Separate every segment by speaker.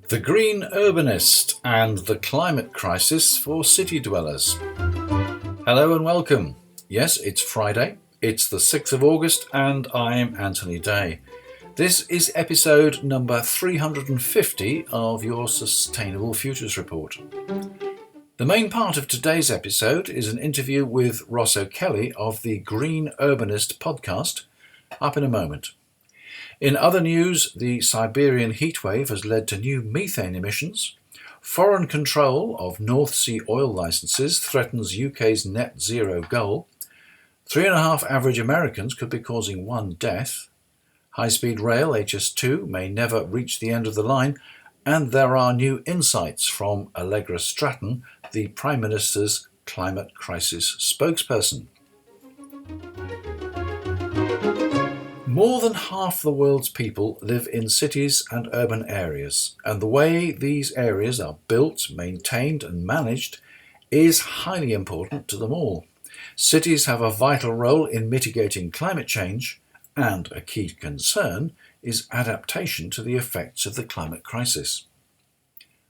Speaker 1: The Green Urbanist and the Climate Crisis for City Dwellers. Hello and welcome. Yes, it's Friday, it's the 6th of August, and I'm Anthony Day. This is episode number 350 of your Sustainable Futures Report. The main part of today's episode is an interview with Ross O'Kelly of the Green Urbanist podcast, up in a moment. In other news, the Siberian heatwave has led to new methane emissions. Foreign control of North Sea oil licenses threatens UK's net zero goal. 3.5 average Americans could be causing 1 death. High-speed rail HS2 may never reach the end of the line. And there are new insights from Allegra Stratton, the Prime Minister's climate crisis spokesperson. More than half the world's people live in cities and urban areas, and the way these areas are built, maintained and managed is highly important to them all. Cities have a vital role in mitigating climate change, and a key concern is adaptation to the effects of the climate crisis.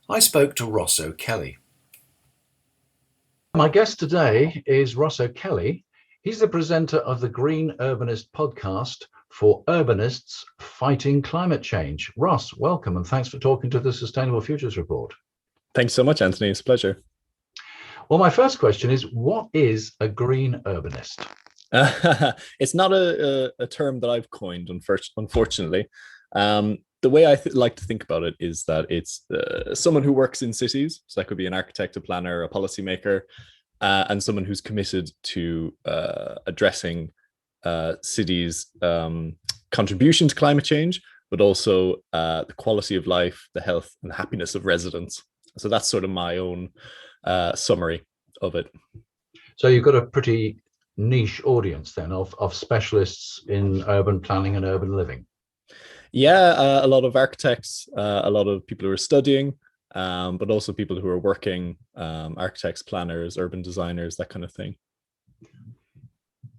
Speaker 1: I spoke to Ross O'Kelly. My guest today is Ross O'Kelly. He's the presenter of the Green Urbanist podcast for urbanists fighting climate change. Ross, welcome, and thanks for talking to the Sustainable Futures Report.
Speaker 2: Thanks so much, Anthony. It's a pleasure.
Speaker 1: Well, my first question is, what is a green urbanist?
Speaker 2: It's not a term that I've coined, unfortunately. The way I like to think about it is that it's someone who works in cities. So that could be an architect, a planner, a policymaker, and someone who's committed to addressing cities' contribution to climate change, but also the quality of life, the health and happiness of residents. So that's sort of my own summary of it.
Speaker 1: So you've got a pretty niche audience then of specialists in urban planning and urban living.
Speaker 2: Yeah, a lot of architects, a lot of people who are studying, but also people who are working, architects, planners, urban designers, that kind of thing.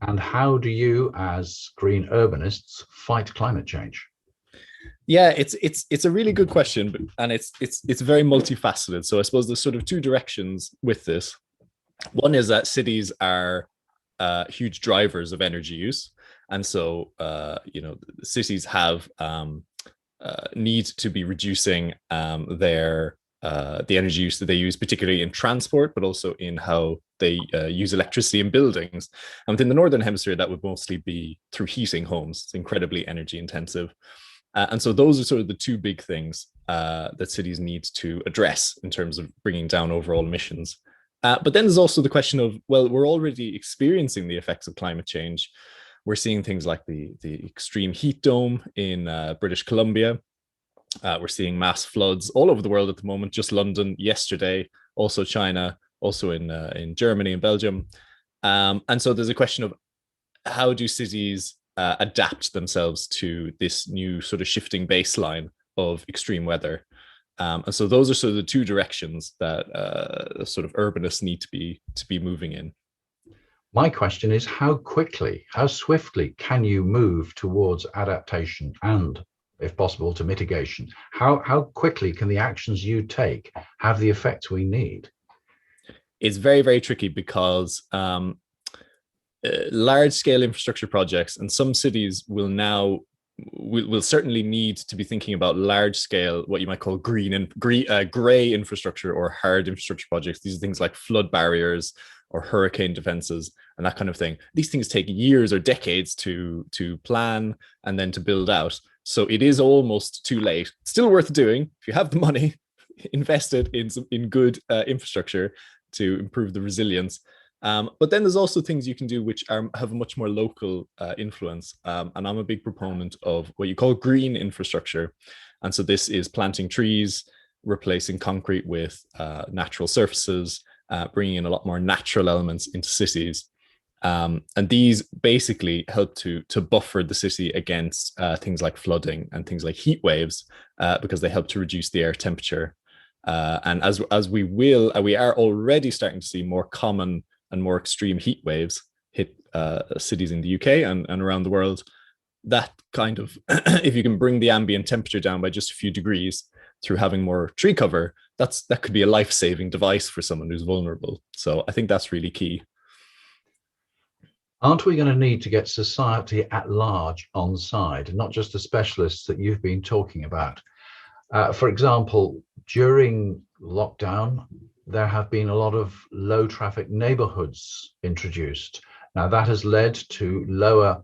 Speaker 1: And how do you, as green urbanists, fight climate change?
Speaker 2: Yeah, it's a really good question, and it's very multifaceted. So I suppose there's sort of 2 directions with this. One is that cities are huge drivers of energy use, and so cities have need to be reducing their the energy use that they use, particularly in transport, but also in how they use electricity in buildings. And within the Northern Hemisphere, that would mostly be through heating homes. It's incredibly energy intensive. And so those are sort of the 2 big things that cities need to address in terms of bringing down overall emissions. But then there's also the question of, well, we're already experiencing the effects of climate change. We're seeing things like the extreme heat dome in British Columbia. We're seeing mass floods all over the world at the moment, just London yesterday, also China, also in Germany and Belgium. And so there's a question of, how do cities adapt themselves to this new sort of shifting baseline of extreme weather? And so those are sort of the 2 directions that sort of urbanists need to be moving in.
Speaker 1: My question is, how quickly, how swiftly can you move towards adaptation and, if possible, to mitigation? How quickly can the actions you take have the effects we need?
Speaker 2: It's very, very tricky because large-scale infrastructure projects, and some cities will certainly need to be thinking about large-scale, what you might call grey infrastructure or hard infrastructure projects. These are things like flood barriers or hurricane defenses and that kind of thing. These things take years or decades to plan and then to build out. So it is almost too late. Still worth doing if you have the money. Invest it in good infrastructure to improve the resilience. But then there's also things you can do which have a much more local influence. And I'm a big proponent of what you call green infrastructure. And so this is planting trees, replacing concrete with natural surfaces, bringing in a lot more natural elements into cities. And these basically help to buffer the city against things like flooding and things like heat waves, because they help to reduce the air temperature. And as we are already starting to see more common and more extreme heat waves hit cities in the UK and around the world. that kind of, if you can bring the ambient temperature down by just a few degrees through having more tree cover, that could be a life-saving device for someone who's vulnerable. So I think that's really key.
Speaker 1: Aren't we going to need to get society at large on side, not just the specialists that you've been talking about? For example, during lockdown, there have been a lot of low traffic neighborhoods introduced. Now, that has led to lower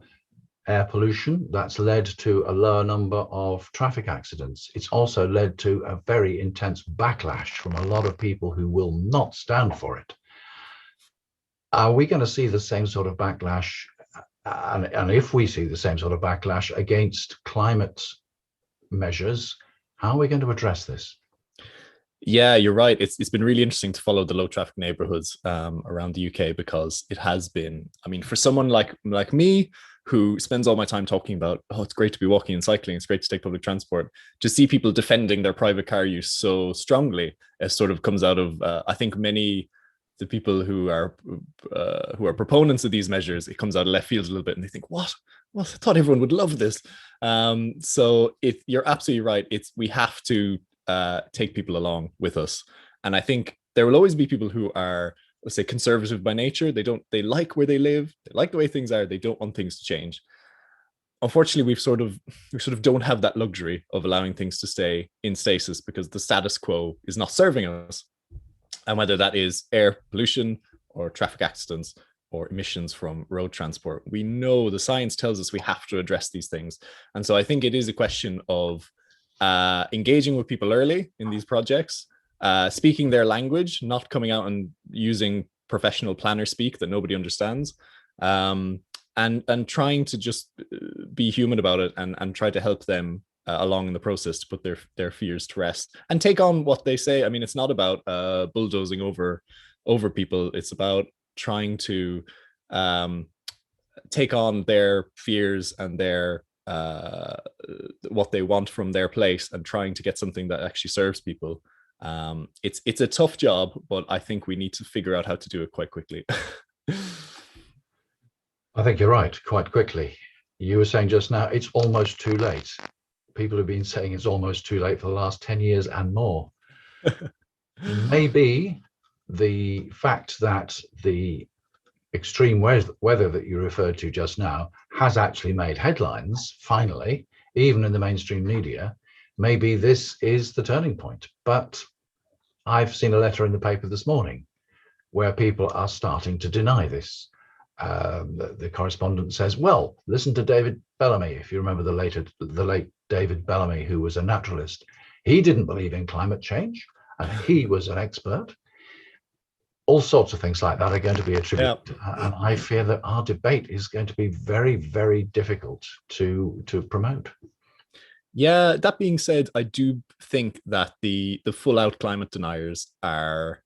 Speaker 1: air pollution. That's led to a lower number of traffic accidents. It's also led to a very intense backlash from a lot of people who will not stand for it. Are we going to see the same sort of backlash? And if we see the same sort of backlash against climate measures, how are we going to address this?
Speaker 2: Yeah, you're right. It's been really interesting to follow the low traffic neighborhoods around the UK, because it has been, I mean, for someone like me who spends all my time talking about, oh, it's great to be walking and cycling, it's great to take public transport, to see people defending their private car use so strongly, it sort of comes out of, I think many the people who are proponents of these measures, it comes out of left field a little bit, and they think, what? Well, I thought everyone would love this. So you're absolutely right. We have to take people along with us, and I think there will always be people who are, let's say, conservative by nature. They like where they live, they like the way things are, they don't want things to change. Unfortunately, we sort of don't have that luxury of allowing things to stay in stasis, because the status quo is not serving us. And whether that is air pollution or traffic accidents or emissions from road transport, we know the science tells us we have to address these things. And so I think it is a question of engaging with people early in these projects, speaking their language, not coming out and using professional planner speak that nobody understands, and trying to just be human about it, and try to help them along in the process to put their fears to rest and take on what they say. I mean, it's not about bulldozing over people. It's about trying to take on their fears and their what they want from their place, and trying to get something that actually serves people. It's a tough job, but I think we need to figure out how to do it quite quickly.
Speaker 1: I think you're right, quite quickly. You were saying just now, it's almost too late. People have been saying it's almost too late for the last 10 years and more. Maybe the fact that the extreme weather that you referred to just now has actually made headlines, finally, even in the mainstream media, maybe this is the turning point. But I've seen a letter in the paper this morning where people are starting to deny this. The correspondent says, well, listen to David Bellamy. If you remember the late David Bellamy, who was a naturalist, he didn't believe in climate change, and he was an expert. All sorts of things like that are going to be attributed. Yeah. And I fear that our debate is going to be very, very difficult to promote.
Speaker 2: Yeah, that being said, I do think that the full out climate deniers are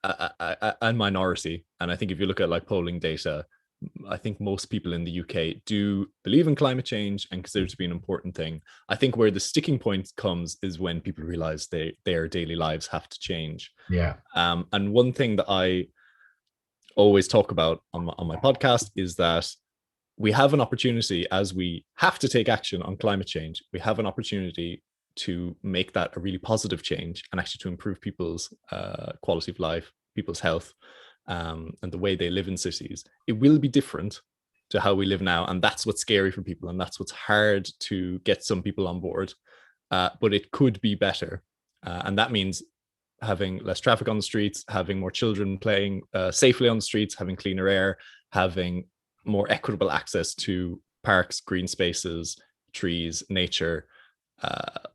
Speaker 2: a minority. And I think if you look at like polling data, I think most people in the UK do believe in climate change and consider it to be an important thing. I think where the sticking point comes is when people realize their daily lives have to change.
Speaker 1: Yeah.
Speaker 2: And one thing that I always talk about on my podcast is that we have an opportunity, as we have to take action on climate change, we have an opportunity to make that a really positive change, and actually to improve people's quality of life, people's health, and the way they live in cities. It will be different to how we live now, and that's what's scary for people, and that's what's hard to get some people on board. But it could be better, and that means having less traffic on the streets, having more children playing safely on the streets, having cleaner air, having more equitable access to parks, green spaces, trees, nature.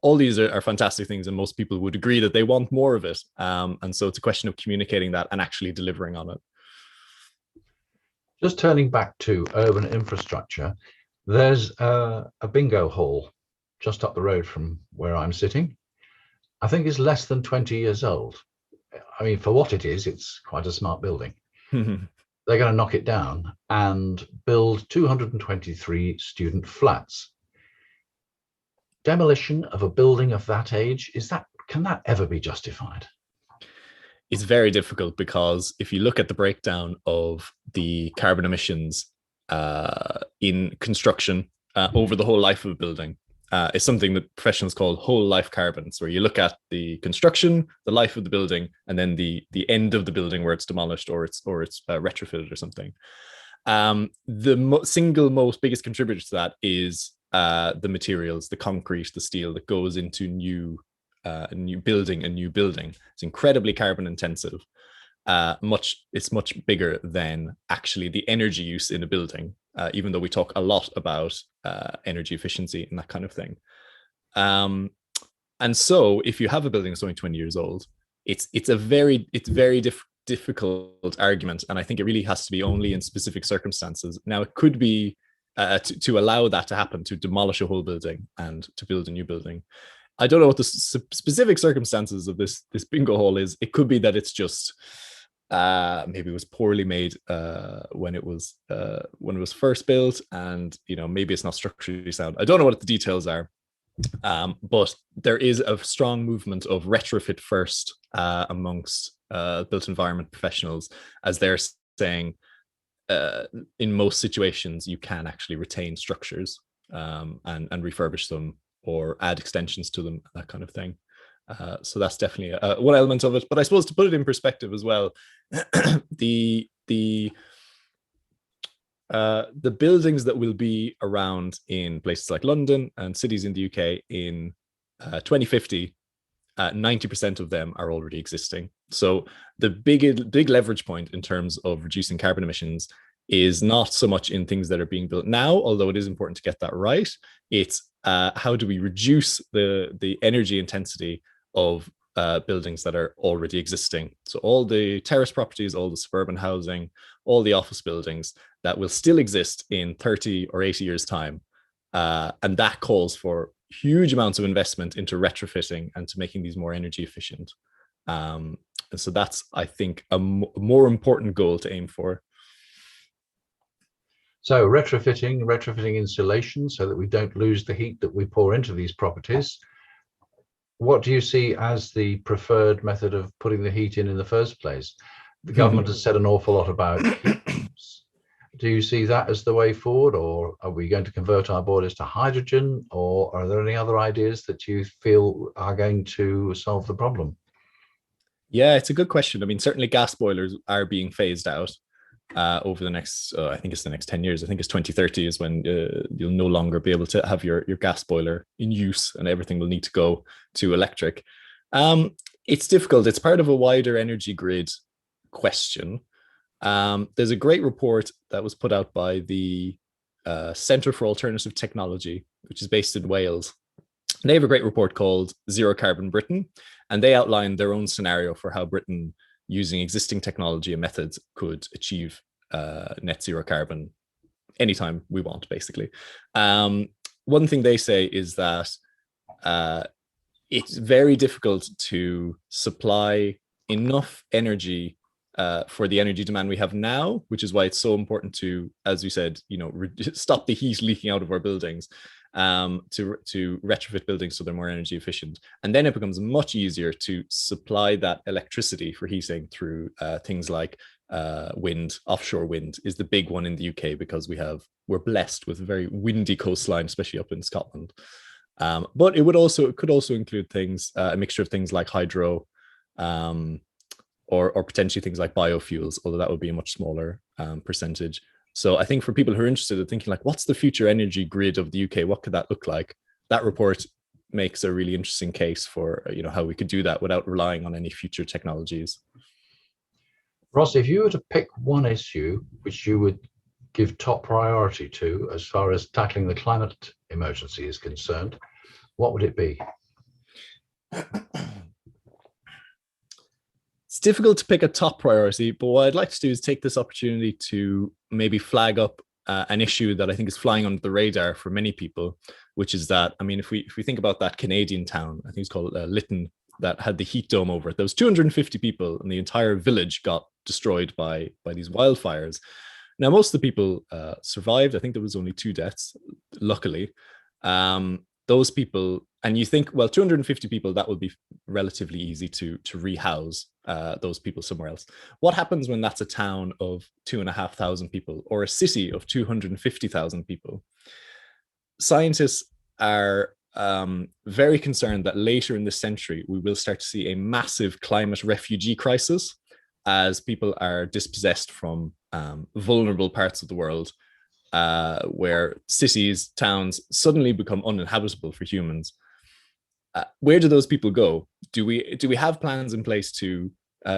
Speaker 2: All these are fantastic things, and most people would agree that they want more of it. And so it's a question of communicating that and actually delivering on it.
Speaker 1: Just turning back to urban infrastructure, there's a bingo hall just up the road from where I'm sitting. I think it's less than 20 years old. I mean, for what it is, it's quite a smart building. They're going to knock it down and build 223 student flats. Demolition of a building of that age, can that ever be justified?
Speaker 2: It's very difficult, because if you look at the breakdown of the carbon emissions in construction over the whole life of a building. Is something that professionals call whole life carbon. So where you look at the construction, the life of the building, and then the end of the building where it's demolished or it's retrofitted or something. The single most biggest contributor to that is the materials, the concrete, the steel that goes into a new building. It's incredibly carbon intensive. It's much bigger than actually the energy use in a building, even though we talk a lot about energy efficiency and that kind of thing. And so if you have a building that's only 20 years old, it's very difficult argument. And I think it really has to be only in specific circumstances. Now, it could be to allow that to happen, to demolish a whole building and to build a new building. I don't know what the specific circumstances of this bingo hall is. It could be that it's just maybe it was poorly made when it was first built, and maybe it's not structurally sound. I don't know what the details are, but there is a strong movement of retrofit first amongst built environment professionals, as they're saying in most situations you can actually retain structures and refurbish them or add extensions to them, that kind of thing. So that's definitely one element of it. But I suppose to put it in perspective as well, the buildings that will be around in places like London and cities in the UK in 2050, 90% of them are already existing. So the big leverage point in terms of reducing carbon emissions is not so much in things that are being built now, although it is important to get that right. It's how do we reduce the energy intensity of buildings that are already existing. So all the terrace properties, all the suburban housing, all the office buildings that will still exist in 30 or 80 years' time. And that calls for huge amounts of investment into retrofitting and to making these more energy efficient. And so that's, I think, a more important goal to aim for.
Speaker 1: So retrofitting insulation so that we don't lose the heat that we pour into these properties. What do you see as the preferred method of putting the heat in the first place? The government has said an awful lot about heat pumps. Do you see that as the way forward, or are we going to convert our boilers to hydrogen, or are there any other ideas that you feel are going to solve the problem?
Speaker 2: Yeah, it's a good question. I mean, certainly gas boilers are being phased out over the next, I think it's the next 10 years. I think it's 2030 is when you'll no longer be able to have your gas boiler in use, and everything will need to go to electric. It's difficult. It's part of a wider energy grid question. There's a great report that was put out by the Centre for Alternative Technology, which is based in Wales. And they have a great report called Zero Carbon Britain, and they outlined their own scenario for how Britain, using existing technology and methods, could achieve net zero carbon anytime we want, basically. One thing they say is that it's very difficult to supply enough energy for the energy demand we have now, which is why it's so important to, as you said, stop the heat leaking out of our buildings, to retrofit buildings so they're more energy efficient. And then it becomes much easier to supply that electricity for heating through things like wind. Offshore wind is the big one in the UK because we're blessed with a very windy coastline, especially up in Scotland. But it could also include things, a mixture of things like hydro, or potentially things like biofuels, although that would be a much smaller percentage. So I think for people who are interested in thinking like, what's the future energy grid of the UK? What could that look like? That report makes a really interesting case for how we could do that without relying on any future technologies.
Speaker 1: Ross, if you were to pick one issue which you would give top priority to as far as tackling the climate emergency is concerned, what would it be?
Speaker 2: It's difficult to pick a top priority, but what I'd like to do is take this opportunity to maybe flag up an issue that I think is flying under the radar for many people, which is that, I mean, if we think about that Canadian town, I think it's called Lytton, that had the heat dome over it. There was 250 people, and the entire village got destroyed by these wildfires. Now, most of the people survived. I think there was only 2 deaths, luckily. Those people, and you think, well, 250 people, that would be relatively easy to rehouse those people somewhere else. What happens when that's a town of 2,500 people or a city of 250,000 people? scientists are very concerned that later in this century, we will start to see a massive climate refugee crisis as people are dispossessed from vulnerable parts of the world, where cities, towns suddenly become uninhabitable for humans. Where do those people go? Do we have plans in place to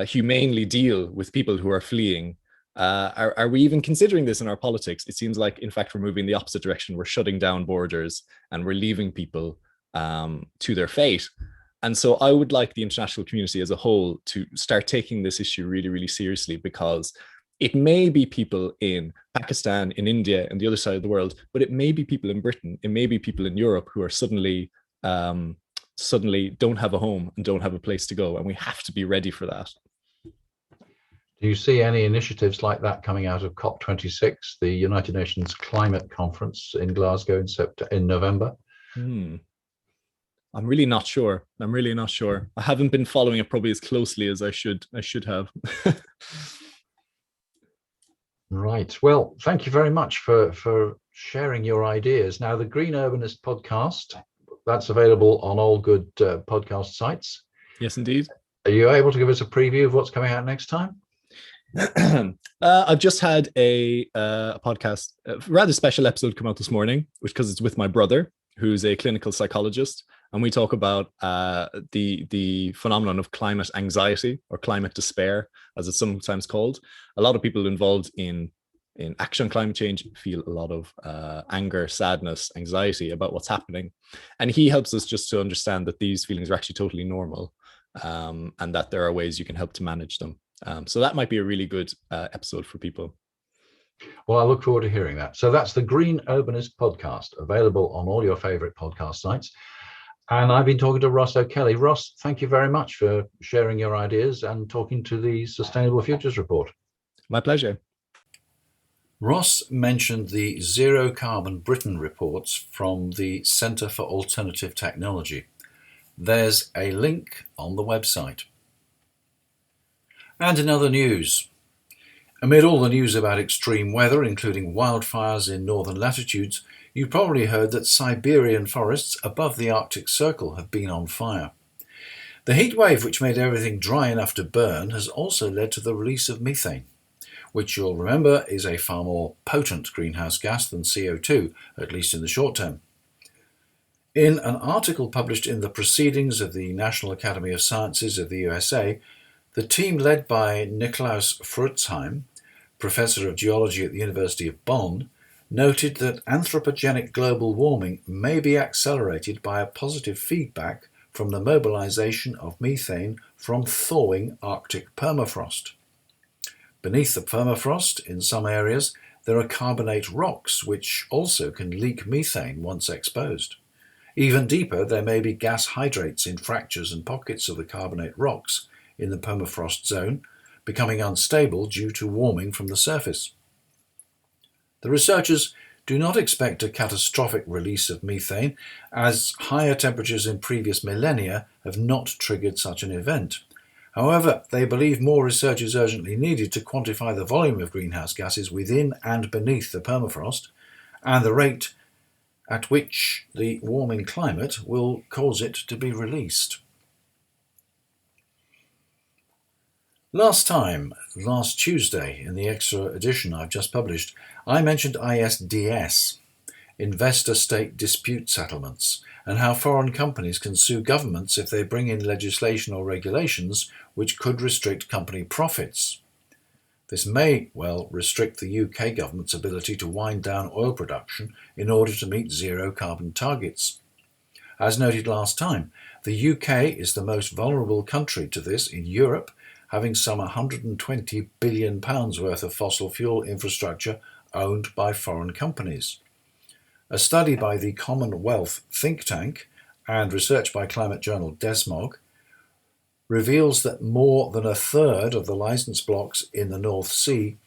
Speaker 2: humanely deal with people who are fleeing? Are we even considering this in our politics? It seems like, in fact, we're moving the opposite direction. We're shutting down borders and we're leaving people to their fate. And so I would like the international community as a whole to start taking this issue really, really seriously, because it may be people in Pakistan, in India, and the other side of the world, but it may be people in Britain, it may be people in Europe who are suddenly don't have a home and don't have a place to go. And we have to be ready for that.
Speaker 1: Do you see any initiatives like that coming out of COP26, the United Nations Climate Conference in Glasgow in November?
Speaker 2: I'm really not sure. I haven't been following it probably as closely as I should have.
Speaker 1: Right. Well, thank you very much for sharing your ideas. Now, the Green Urbanist podcast, that's available on all good podcast sites.
Speaker 2: Yes, indeed.
Speaker 1: Are you able to give us a preview of what's coming out next time?
Speaker 2: I've just had a podcast, a rather special episode come out this morning, which because it's with my brother, who's a clinical psychologist, and we talk about the phenomenon of climate anxiety, or climate despair, as it's sometimes called. A lot of people involved in action on climate change feel a lot of anger, sadness, anxiety about what's happening, and he helps us just to understand that these feelings are actually totally normal, and that there are ways you can help to manage them. So that might be a really good episode for people.
Speaker 1: Well, I look forward to hearing that. So that's the Green Urbanist podcast, available on all your favorite podcast sites. And I've been talking to Ross O'Kelly. Ross, thank you very much for sharing your ideas and talking to the Sustainable Futures Report.
Speaker 2: My pleasure.
Speaker 1: Ross mentioned the Zero Carbon Britain reports from the Centre for Alternative Technology. There's a link on the website. And in other news, amid all the news about extreme weather, including wildfires in northern latitudes, you probably heard that Siberian forests above the Arctic Circle have been on fire. The heatwave, which made everything dry enough to burn, has also led to the release of methane, which you'll remember is a far more potent greenhouse gas than CO2, at least in the short term. In an article published in the Proceedings of the National Academy of Sciences of the USA, the team led by Niklaus Frutzheim, professor of geology at the University of Bonn, noted that anthropogenic global warming may be accelerated by a positive feedback from the mobilization of methane from thawing Arctic permafrost. Beneath the permafrost, in some areas, there are carbonate rocks which also can leak methane once exposed. Even deeper, there may be gas hydrates in fractures and pockets of the carbonate rocks in the permafrost zone, becoming unstable due to warming from the surface. The researchers do not expect a catastrophic release of methane, as higher temperatures in previous millennia have not triggered such an event. However, they believe more research is urgently needed to quantify the volume of greenhouse gases within and beneath the permafrost, and the rate at which the warming climate will cause it to be released. Last Tuesday, in the extra edition I've just published, I mentioned ISDS, Investor State Dispute Settlements, and how foreign companies can sue governments if they bring in legislation or regulations which could restrict company profits. This may well restrict the UK government's ability to wind down oil production in order to meet zero carbon targets. As noted last time, the UK is the most vulnerable country to this in Europe, having some £120 billion worth of fossil fuel infrastructure owned by foreign companies. A study by the Commonwealth think tank and research by climate journal Desmog reveals that more than a third of the licence blocks in the North Sea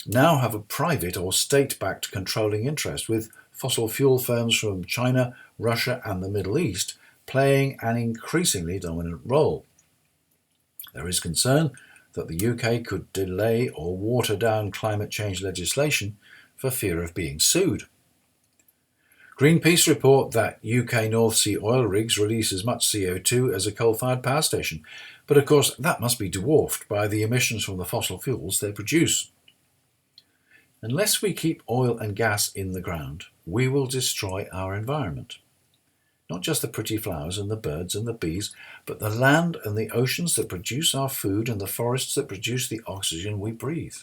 Speaker 1: now have a private or state-backed controlling interest, with fossil fuel firms from China, Russia and the Middle East playing an increasingly dominant role. There is concern that the UK could delay or water down climate change legislation for fear of being sued. Greenpeace report that UK North Sea oil rigs release as much CO2 as a coal-fired power station, but of course that must be dwarfed by the emissions from the fossil fuels they produce. Unless we keep oil and gas in the ground, we will destroy our environment. Not just the pretty flowers and the birds and the bees, but the land and the oceans that produce our food and the forests that produce the oxygen we breathe.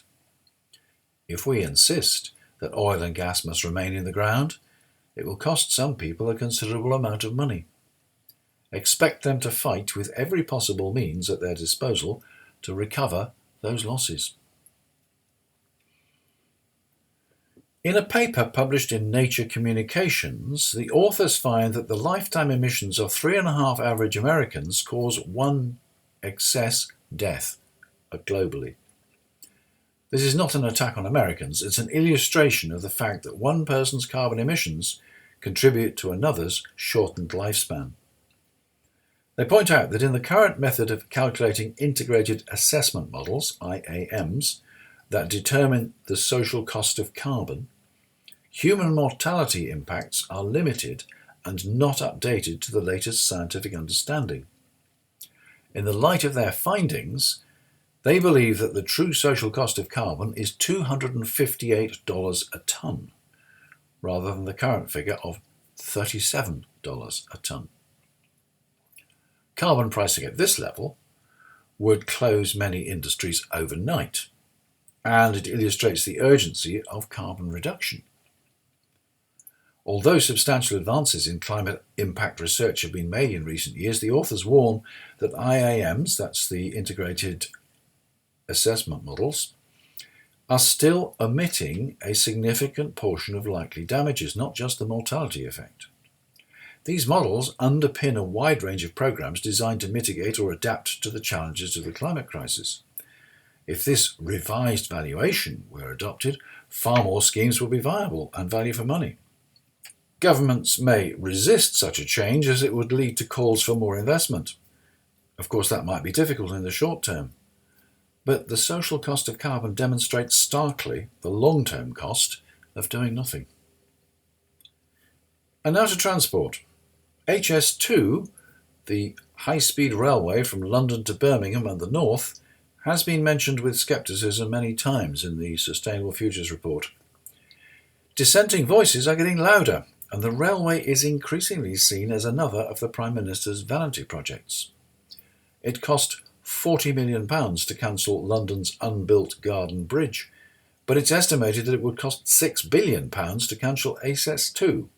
Speaker 1: If we insist that oil and gas must remain in the ground, it will cost some people a considerable amount of money. Expect them to fight with every possible means at their disposal to recover those losses. In a paper published in Nature Communications, the authors find that the lifetime emissions of 3.5 average Americans cause 1 excess death globally. This is not an attack on Americans, it's an illustration of the fact that one person's carbon emissions contribute to another's shortened lifespan. They point out that in the current method of calculating integrated assessment models, IAMs, that determine the social cost of carbon, human mortality impacts are limited and not updated to the latest scientific understanding. In the light of their findings, they believe that the true social cost of carbon is $258 a tonne, rather than the current figure of $37 a tonne. Carbon pricing at this level would close many industries overnight, and it illustrates the urgency of carbon reduction. Although substantial advances in climate impact research have been made in recent years, the authors warn that IAMs, that's the integrated assessment models, are still omitting a significant portion of likely damages, not just the mortality effect. These models underpin a wide range of programs designed to mitigate or adapt to the challenges of the climate crisis. If this revised valuation were adopted, far more schemes will be viable and value for money. Governments may resist such a change as it would lead to calls for more investment. Of course, that might be difficult in the short term, but the social cost of carbon demonstrates starkly the long-term cost of doing nothing. And now to transport. HS2, the high-speed railway from London to Birmingham and the north, has been mentioned with scepticism many times in the Sustainable Futures report. Dissenting voices are getting louder, and the railway is increasingly seen as another of the Prime Minister's vanity projects. It cost £40 million to cancel London's unbuilt Garden Bridge, but it's estimated that it would cost £6 billion to cancel HS2.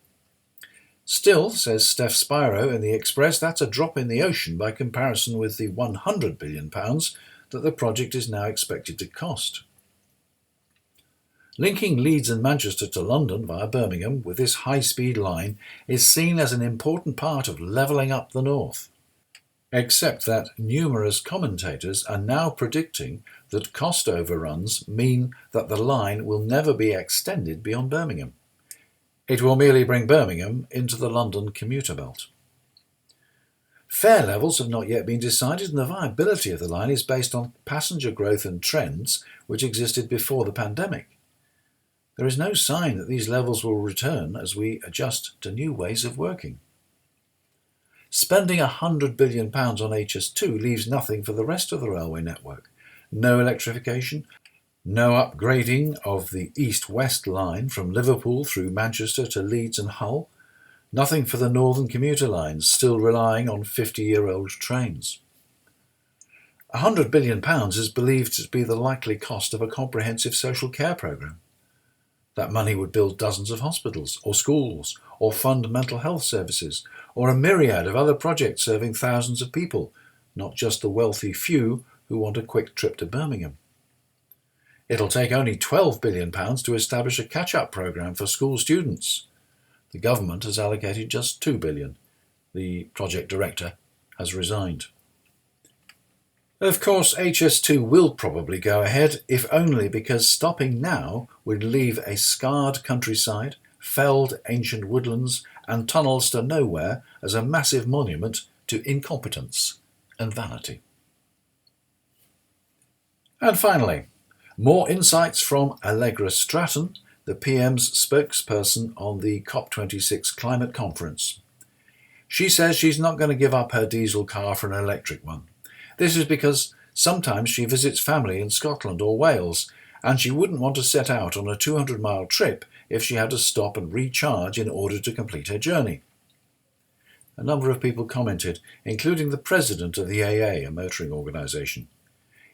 Speaker 1: Still, says Steph Spiro in the Express, that's a drop in the ocean by comparison with the £100 billion that the project is now expected to cost. Linking Leeds and Manchester to London via Birmingham with this high-speed line is seen as an important part of levelling up the north, except that numerous commentators are now predicting that cost overruns mean that the line will never be extended beyond Birmingham. It will merely bring Birmingham into the London commuter belt. Fare levels have not yet been decided, and the viability of the line is based on passenger growth and trends which existed before the pandemic. There is no sign that these levels will return as we adjust to new ways of working. Spending £100 billion on HS2 leaves nothing for the rest of the railway network. No electrification, no upgrading of the east-west line from Liverpool through Manchester to Leeds and Hull, nothing for the northern commuter lines, still relying on 50-year-old trains. £100 billion is believed to be the likely cost of a comprehensive social care programme. That money would build dozens of hospitals or schools or fund mental health services or a myriad of other projects serving thousands of people, not just the wealthy few who want a quick trip to Birmingham. It'll take only £12 billion to establish a catch-up programme for school students. The government has allocated just £2 billion. The project director has resigned. Of course, HS2 will probably go ahead, if only because stopping now would leave a scarred countryside, felled ancient woodlands, and tunnels to nowhere as a massive monument to incompetence and vanity. And finally, more insights from Allegra Stratton, the PM's spokesperson on the COP26 climate conference. She says she's not going to give up her diesel car for an electric one. This is because sometimes she visits family in Scotland or Wales, and she wouldn't want to set out on a 200-mile trip if she had to stop and recharge in order to complete her journey. A number of people commented, including the president of the AA, a motoring organisation.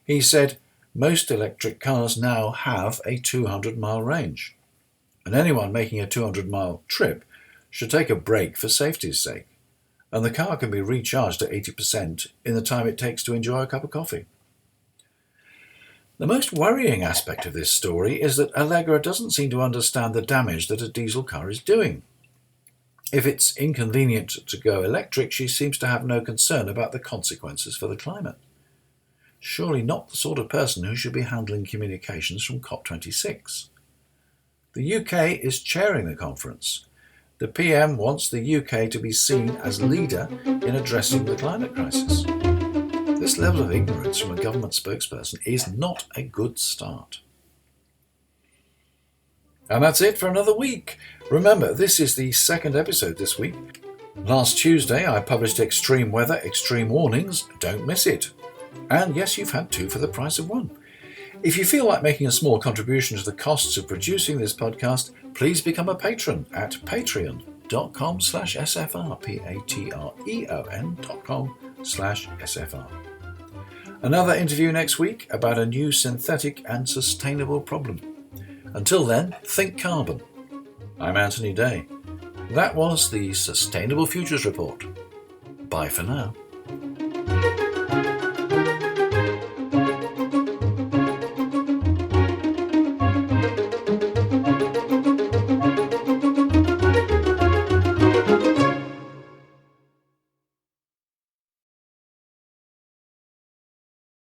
Speaker 1: He said most electric cars now have a 200-mile range, and anyone making a 200-mile trip should take a break for safety's sake, and the car can be recharged at 80% in the time it takes to enjoy a cup of coffee. The most worrying aspect of this story is that Allegra doesn't seem to understand the damage that a diesel car is doing. If it's inconvenient to go electric, she seems to have no concern about the consequences for the climate. Surely not the sort of person who should be handling communications from COP26. The UK is chairing the conference. The PM wants the UK to be seen as leader in addressing the climate crisis. This level of ignorance from a government spokesperson is not a good start. And that's it for another week. Remember, this is the second episode this week. Last Tuesday I published extreme weather, extreme warnings. Don't miss it. And yes, you've had two for the price of one. If you feel like making a small contribution to the costs of producing this podcast, please become a patron at patreon.com/SFR, patreon.com/SFR. Another interview next week about a new synthetic and sustainable problem. Until then, think carbon. I'm Anthony Day. That was the Sustainable Futures Report. Bye for now.